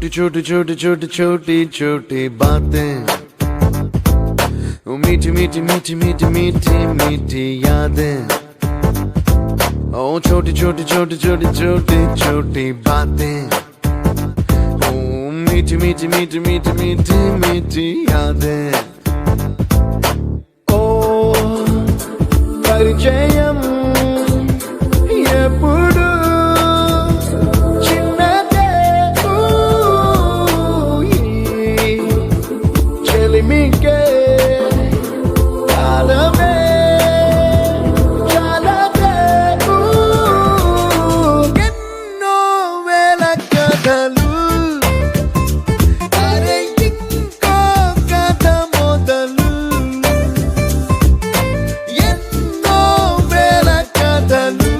छोटी छोटी छोटी छोटी छोटी छोटी बातें, मीठी मीठी मीठी मीठी मीठी मीठी यादें। ओ छोटी छोटी छोटी छोटी छोटी छोटी बातें, ओ मीठी मीठी मीठी मीठी मीठी मीठी यादें। ओ परिचयम ఎప్పుడు చిన్నదే, చెలిమికే కాలమే చాలదే, ఎన్నో వేల కథలు, అరే ఇంకో కథ మొదలు, ఎన్నో వేల కథలు,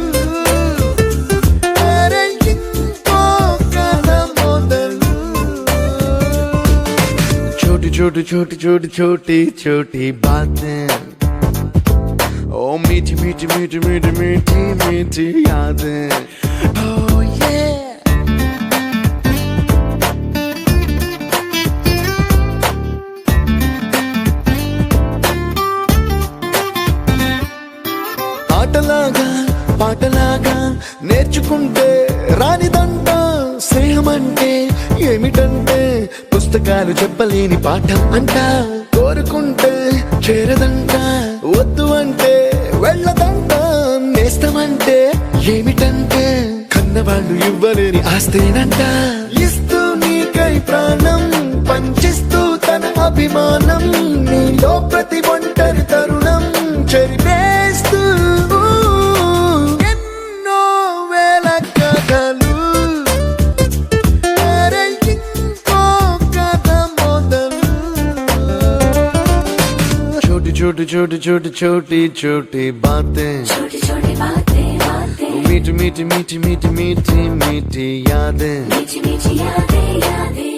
छोटी छोटी छोटी छोटी छोटी बातें, ओ मीठी मीठी मीठी मीठी मीठी मीठी यादें। Oh yeah, ఆటలాగా పాటలాగా నేర్చుకుంటే రానిదంట స్నేహం అంటే ఏమిటంటే, పుస్తకాలు చెప్పలేని పాఠం అంట, కోరుకుంటే చేరదంట, వద్దు అంటే వెళ్ళదంట, నేస్తమంటే ఏమిటంటే కన్నవాళ్ళు ఇవ్వలేని ఆస్తేనంట, ఇస్తూ నీకై ప్రాణం పంచిస్తూ తన అభిమానం, నీలో ప్రతి ఒంటరి తరుణం చెరిపేస్తూ ఎన్నో వేల కథలు, छोटी छोटी छोटी छोटी छोटी बातें, छोटी छोटी बातें बातें, मीठी मीठी मीठी मीठी मीठी मीठी यादें, मीठी मीठी यादें यादें।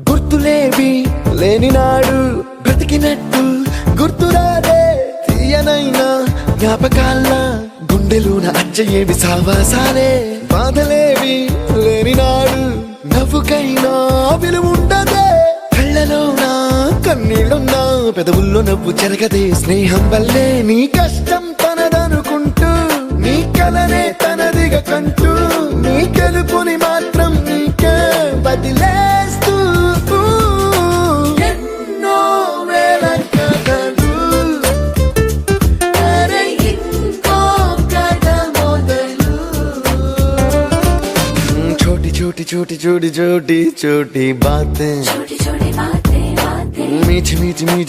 గుర్తులేవి లేని నాడు బ్రతికినట్టు గుర్తురాదే తీయనైనా జ్ఞాపకాల గుండెలోన అచ్చయేవి సావాసాలే, బాధలేవి లేని నాడు నవ్వుకైనా విలువుండదే, కళ్ళలోన కన్నీళ్ళున్నా పెదవుల్లో నవ్వు చెరగదే, స్నేహం వల్లే నీ కష్టం తనదనుకుంటూ నీ కలనే తనదిగా కంటూ నీ గెలుపుని మాత్రం నీకే బదిలేస్తూ ఎన్నో వేల కథలు, అరే ఇంకో కథ మొదలు, छोटी छोटी छोटी छोटी छोटी छोटी बातें, छोटी छोटी बातें बातें, मीठी मीठी मीठी